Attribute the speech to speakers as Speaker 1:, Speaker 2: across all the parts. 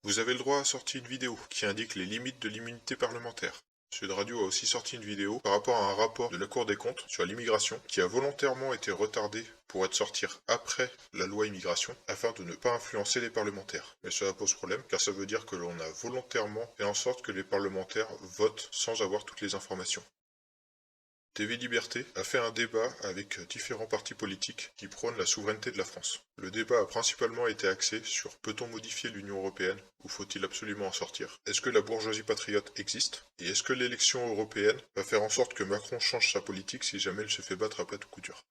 Speaker 1: Vous avez le droit à sortir une vidéo qui indique les limites de l'immunité parlementaire. Sud Radio a aussi sorti une vidéo par rapport à un rapport de la Cour des comptes sur l'immigration qui a volontairement été retardé pour être sorti après la loi immigration afin de ne pas influencer les parlementaires. Mais cela pose problème car ça veut dire que l'on a volontairement fait en sorte que les parlementaires votent sans avoir toutes les informations. TV Liberté a fait un débat avec différents partis politiques qui prônent la souveraineté de la France. Le débat a principalement été axé sur peut-on modifier l'Union européenne ou faut-il absolument en sortir? Est-ce que la bourgeoisie patriote existe? Et est-ce que l'élection européenne va faire en sorte que Macron change sa politique si jamais il se fait battre à plate ou couture?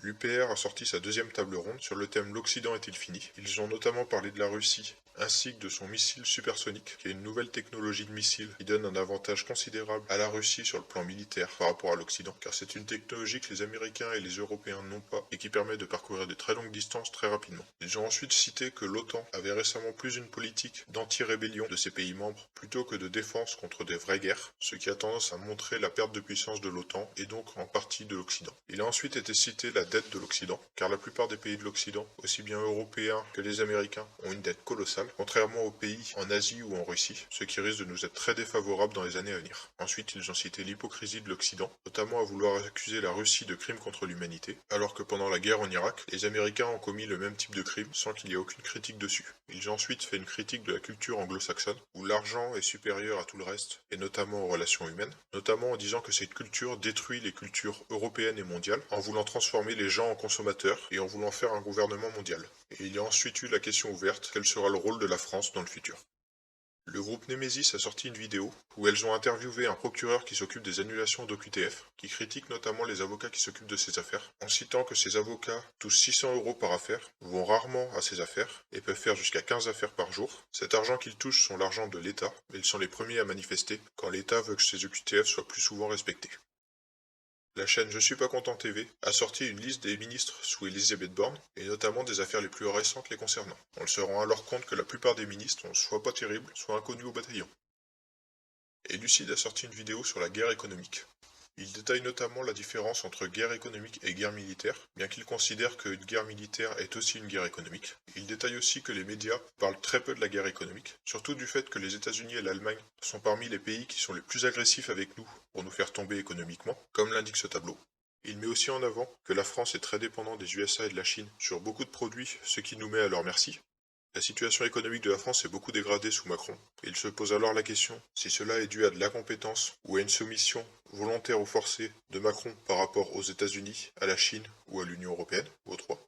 Speaker 1: L'UPR a sorti sa deuxième table ronde sur le thème L'Occident est-il fini? Ils ont notamment parlé de la Russie, ainsi que de son missile supersonique, qui est une nouvelle technologie de missile qui donne un avantage considérable à la Russie sur le plan militaire par rapport à l'Occident, car c'est une technologie que les Américains et les Européens n'ont pas et qui permet de parcourir de très longues distances très rapidement. Ils ont ensuite cité que l'OTAN avait récemment plus une politique d'anti-rébellion de ses pays membres plutôt que de défense contre des vraies guerres, ce qui a tendance à montrer la perte de puissance de l'OTAN et donc en partie de l'Occident. Il a ensuite été cité la dette de l'Occident, car la plupart des pays de l'Occident, aussi bien européens que les Américains, ont une dette colossale, contrairement aux pays en Asie ou en Russie, ce qui risque de nous être très défavorable dans les années à venir. Ensuite, ils ont cité l'hypocrisie de l'Occident, notamment à vouloir accuser la Russie de crimes contre l'humanité, alors que pendant la guerre en Irak, les Américains ont commis le même type de crime sans qu'il y ait aucune critique dessus. Ils ont ensuite fait une critique de la culture anglo-saxonne, où l'argent est supérieur à tout le reste, et notamment aux relations humaines, notamment en disant que cette culture détruit les cultures européennes et mondiales, en voulant transformer les gens en consommateurs et en voulant faire un gouvernement mondial. Et il y a ensuite eu la question ouverte, quel sera le rôle de la France dans le futur? Le groupe Nemesis a sorti une vidéo où elles ont interviewé un procureur qui s'occupe des annulations d'OQTF, qui critique notamment les avocats qui s'occupent de ces affaires, en citant que ces avocats touchent 600 € par affaire, vont rarement à ces affaires, et peuvent faire jusqu'à 15 affaires par jour. Cet argent qu'ils touchent sont l'argent de l'État, mais ils sont les premiers à manifester quand l'État veut que ces OQTF soient plus souvent respectés. La chaîne Je suis pas content TV a sorti une liste des ministres sous Elisabeth Borne, et notamment des affaires les plus récentes les concernant. On se rend alors compte que la plupart des ministres sont soit pas terribles, soit inconnus au bataillon. Et Lucide a sorti une vidéo sur la guerre économique. Il détaille notamment la différence entre guerre économique et guerre militaire, bien qu'il considère qu'une guerre militaire est aussi une guerre économique. Il détaille aussi que les médias parlent très peu de la guerre économique, surtout du fait que les États-Unis et l'Allemagne sont parmi les pays qui sont les plus agressifs avec nous pour nous faire tomber économiquement, comme l'indique ce tableau. Il met aussi en avant que la France est très dépendante des USA et de la Chine sur beaucoup de produits, ce qui nous met à leur merci. La situation économique de la France s'est beaucoup dégradée sous Macron. Il se pose alors la question si cela est dû à de l'incompétence ou à une soumission volontaire ou forcée de Macron par rapport aux États-Unis, à la Chine ou à l'Union européenne, ou aux trois.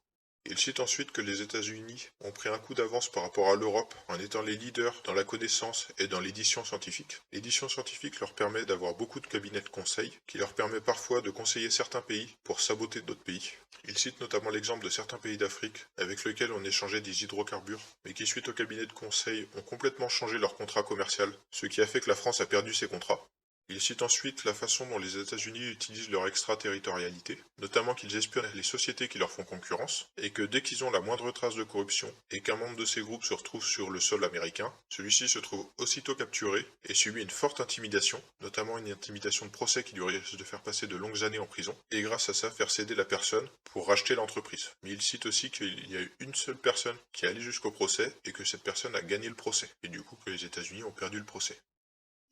Speaker 1: Il cite ensuite que les États-Unis ont pris un coup d'avance par rapport à l'Europe en étant les leaders dans la connaissance et dans l'édition scientifique. L'édition scientifique leur permet d'avoir beaucoup de cabinets de conseil, qui leur permet parfois de conseiller certains pays pour saboter d'autres pays. Il cite notamment l'exemple de certains pays d'Afrique avec lesquels on échangeait des hydrocarbures, mais qui suite au cabinet de conseil ont complètement changé leur contrat commercial, ce qui a fait que la France a perdu ses contrats. Il cite ensuite la façon dont les États-Unis utilisent leur extraterritorialité, notamment qu'ils espionnent les sociétés qui leur font concurrence, et que dès qu'ils ont la moindre trace de corruption et qu'un membre de ces groupes se retrouve sur le sol américain, celui-ci se trouve aussitôt capturé et subit une forte intimidation, notamment une intimidation de procès qui lui risque de faire passer de longues années en prison, et grâce à ça faire céder la personne pour racheter l'entreprise. Mais il cite aussi qu'il y a eu une seule personne qui est allée jusqu'au procès et que cette personne a gagné le procès, et du coup que les États-Unis ont perdu le procès.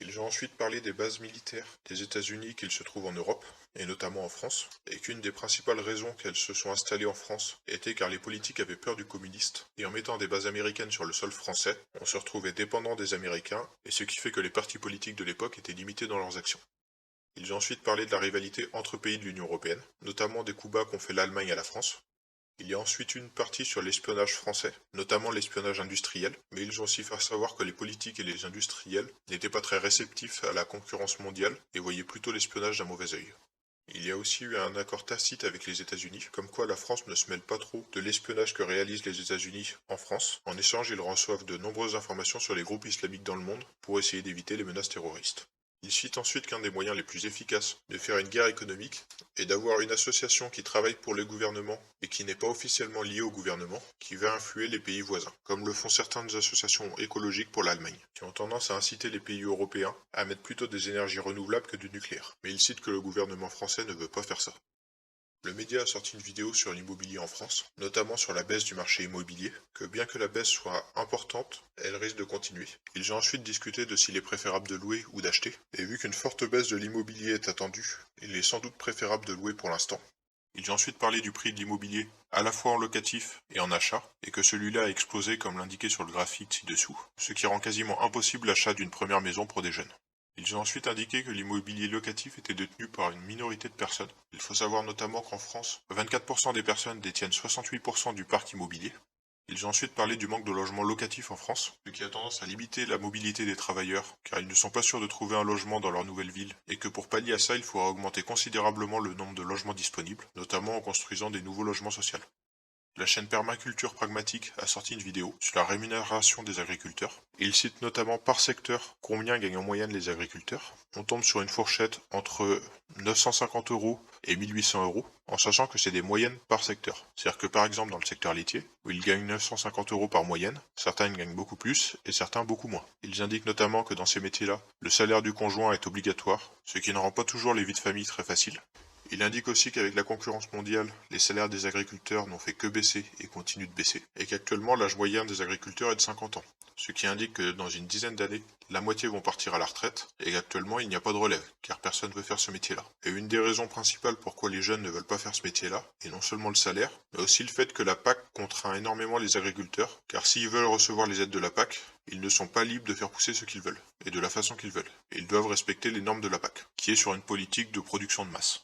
Speaker 1: Ils ont ensuite parlé des bases militaires des États-Unis qu'ils se trouvent en Europe, et notamment en France, et qu'une des principales raisons qu'elles se sont installées en France était car les politiques avaient peur du communiste, et en mettant des bases américaines sur le sol français, on se retrouvait dépendant des Américains, et ce qui fait que les partis politiques de l'époque étaient limités dans leurs actions. Ils ont ensuite parlé de la rivalité entre pays de l'Union européenne, notamment des coups bas qu'ont fait l'Allemagne à la France. Il y a ensuite une partie sur l'espionnage français, notamment l'espionnage industriel, mais ils ont aussi fait savoir que les politiques et les industriels n'étaient pas très réceptifs à la concurrence mondiale et voyaient plutôt l'espionnage d'un mauvais œil. Il y a aussi eu un accord tacite avec les États-Unis, comme quoi la France ne se mêle pas trop de l'espionnage que réalisent les États-Unis en France. En échange, ils reçoivent de nombreuses informations sur les groupes islamiques dans le monde pour essayer d'éviter les menaces terroristes. Il cite ensuite qu'un des moyens les plus efficaces de faire une guerre économique est d'avoir une association qui travaille pour le gouvernement et qui n'est pas officiellement liée au gouvernement, qui va influer les pays voisins, comme le font certaines associations écologiques pour l'Allemagne, qui ont tendance à inciter les pays européens à mettre plutôt des énergies renouvelables que du nucléaire. Mais il cite que le gouvernement français ne veut pas faire ça. Le média a sorti une vidéo sur l'immobilier en France, notamment sur la baisse du marché immobilier, que bien que la baisse soit importante, elle risque de continuer. Ils ont ensuite discuté de s'il est préférable de louer ou d'acheter, et vu qu'une forte baisse de l'immobilier est attendue, il est sans doute préférable de louer pour l'instant. Ils ont ensuite parlé du prix de l'immobilier, à la fois en locatif et en achat, et que celui-là a explosé comme l'indiqué sur le graphique ci-dessous, ce qui rend quasiment impossible l'achat d'une première maison pour des jeunes. Ils ont ensuite indiqué que l'immobilier locatif était détenu par une minorité de personnes. Il faut savoir notamment qu'en France, 24% des personnes détiennent 68% du parc immobilier. Ils ont ensuite parlé du manque de logements locatifs en France, ce qui a tendance à limiter la mobilité des travailleurs, car ils ne sont pas sûrs de trouver un logement dans leur nouvelle ville, et que pour pallier à ça, il faudra augmenter considérablement le nombre de logements disponibles, notamment en construisant des nouveaux logements sociaux. La chaîne Permaculture Pragmatique a sorti une vidéo sur la rémunération des agriculteurs. Il cite notamment par secteur combien gagnent en moyenne les agriculteurs. On tombe sur une fourchette entre 950 € et 1800 €, en sachant que c'est des moyennes par secteur. C'est-à-dire que par exemple dans le secteur laitier, où ils gagnent 950 € par moyenne, certains gagnent beaucoup plus et certains beaucoup moins. Ils indiquent notamment que dans ces métiers-là, le salaire du conjoint est obligatoire, ce qui ne rend pas toujours les vies de famille très faciles. Il indique aussi qu'avec la concurrence mondiale, les salaires des agriculteurs n'ont fait que baisser et continuent de baisser, et qu'actuellement l'âge moyen des agriculteurs est de 50 ans, ce qui indique que dans une dizaine d'années, la moitié vont partir à la retraite, et qu'actuellement il n'y a pas de relève, car personne ne veut faire ce métier-là. Et une des raisons principales pourquoi les jeunes ne veulent pas faire ce métier-là, et non seulement le salaire, mais aussi le fait que la PAC contraint énormément les agriculteurs, car s'ils veulent recevoir les aides de la PAC, ils ne sont pas libres de faire pousser ce qu'ils veulent, et de la façon qu'ils veulent. Et ils doivent respecter les normes de la PAC, qui est sur une politique de production de masse.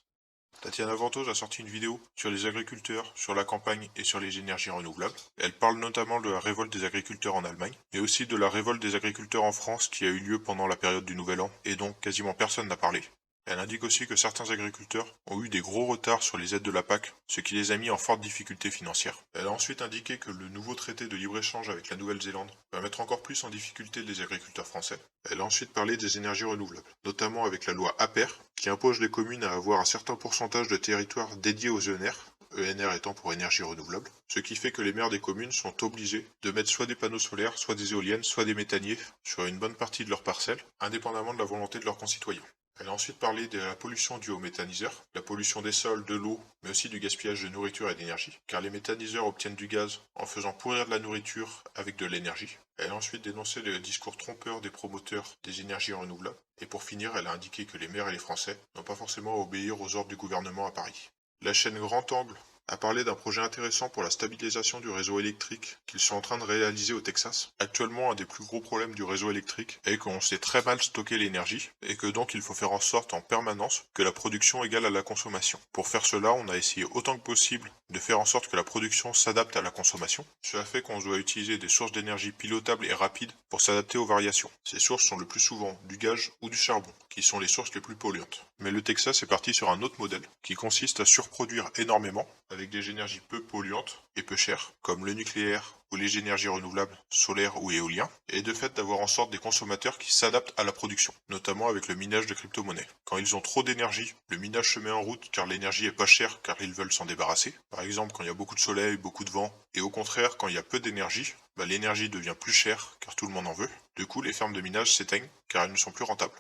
Speaker 1: Tatiana Ventose a sorti une vidéo sur les agriculteurs, sur la campagne et sur les énergies renouvelables. Elle parle notamment de la révolte des agriculteurs en Allemagne, mais aussi de la révolte des agriculteurs en France qui a eu lieu pendant la période du Nouvel An, et dont quasiment personne n'a parlé. Elle indique aussi que certains agriculteurs ont eu des gros retards sur les aides de la PAC, ce qui les a mis en forte difficulté financière. Elle a ensuite indiqué que le nouveau traité de libre-échange avec la Nouvelle-Zélande va mettre encore plus en difficulté les agriculteurs français. Elle a ensuite parlé des énergies renouvelables, notamment avec la loi APER, qui impose les communes à avoir un certain pourcentage de territoire dédié aux ENR, ENR étant pour énergie renouvelable, ce qui fait que les maires des communes sont obligés de mettre soit des panneaux solaires, soit des éoliennes, soit des méthaniers sur une bonne partie de leurs parcelles, indépendamment de la volonté de leurs concitoyens. Elle a ensuite parlé de la pollution due aux méthaniseurs, la pollution des sols, de l'eau, mais aussi du gaspillage de nourriture et d'énergie, car les méthaniseurs obtiennent du gaz en faisant pourrir de la nourriture avec de l'énergie. Elle a ensuite dénoncé le discours trompeur des promoteurs des énergies renouvelables, et pour finir, elle a indiqué que les maires et les Français n'ont pas forcément à obéir aux ordres du gouvernement à Paris. La chaîne Grand Angle a parlé d'un projet intéressant pour la stabilisation du réseau électrique qu'ils sont en train de réaliser au Texas. Actuellement, un des plus gros problèmes du réseau électrique est qu'on sait très mal stocker l'énergie et que donc il faut faire en sorte en permanence que la production égale à la consommation. Pour faire cela, on a essayé autant que possible de faire en sorte que la production s'adapte à la consommation. Cela fait qu'on doit utiliser des sources d'énergie pilotables et rapides pour s'adapter aux variations. Ces sources sont le plus souvent du gaz ou du charbon, qui sont les sources les plus polluantes. Mais le Texas est parti sur un autre modèle, qui consiste à surproduire énormément, avec des énergies peu polluantes et peu chères, comme le nucléaire ou les énergies renouvelables, solaires ou éolien, et de fait d'avoir en sorte des consommateurs qui s'adaptent à la production, notamment avec le minage de crypto-monnaies. Quand ils ont trop d'énergie, le minage se met en route car l'énergie est pas chère car ils veulent s'en débarrasser. Par exemple, quand il y a beaucoup de soleil, beaucoup de vent, et au contraire, quand il y a peu d'énergie, l'énergie devient plus chère car tout le monde en veut. Du coup, les fermes de minage s'éteignent car elles ne sont plus rentables.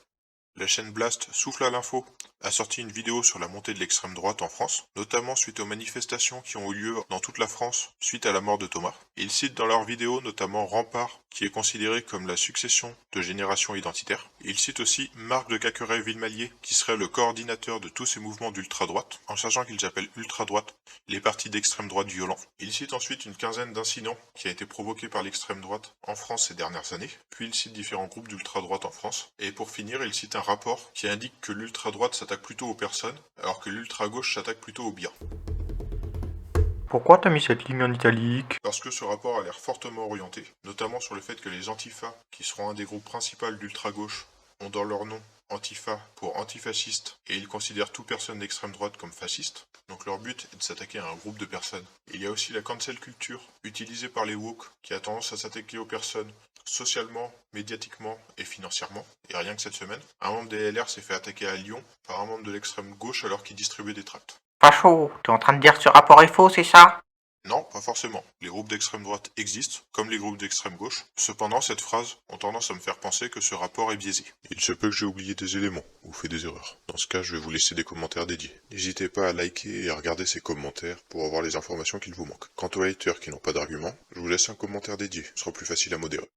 Speaker 1: La chaîne Blast Souffle à l'info a sorti une vidéo sur la montée de l'extrême droite en France, notamment suite aux manifestations qui ont eu lieu dans toute la France suite à la mort de Thomas. Ils citent dans leur vidéo notamment Rempart, qui est considéré comme la succession de Génération Identitaire. Ils citent aussi Marc de Cacqueret-Villemalier, qui serait le coordinateur de tous ces mouvements d'ultra-droite, en sachant qu'ils appellent ultra-droite les partis d'extrême droite violents. Ils citent ensuite une quinzaine d'incidents qui a été provoqués par l'extrême droite en France ces dernières années, puis ils citent différents groupes d'ultra-droite en France, et pour finir, ils citent un rapport qui indique que l'ultra-droite s'attaque plutôt aux personnes, alors que l'ultra-gauche s'attaque plutôt aux biens.
Speaker 2: Pourquoi t'as mis cette ligne en italique?
Speaker 1: Parce que ce rapport a l'air fortement orienté, notamment sur le fait que les Antifa, qui seront un des groupes principaux d'ultra-gauche, ont dans leur nom Antifa pour antifasciste, et ils considèrent toute personne d'extrême droite comme fasciste. Donc leur but est de s'attaquer à un groupe de personnes. Il y a aussi la cancel culture, utilisée par les woke, qui a tendance à s'attaquer aux personnes socialement, médiatiquement et financièrement. Et rien que cette semaine, un membre des LR s'est fait attaquer à Lyon par un membre de l'extrême gauche alors qu'il distribuait des tracts.
Speaker 2: Facho, t'es en train de dire que ce rapport est faux, c'est ça?
Speaker 1: Non, pas forcément. Les groupes d'extrême droite existent, comme les groupes d'extrême gauche. Cependant, cette phrase ont tendance à me faire penser que ce rapport est biaisé. Il se peut que j'ai oublié des éléments, ou fait des erreurs. Dans ce cas, je vais vous laisser des commentaires dédiés. N'hésitez pas à liker et à regarder ces commentaires pour avoir les informations qu'il vous manque. Quant aux haters qui n'ont pas d'arguments, je vous laisse un commentaire dédié, ce sera plus facile à modérer.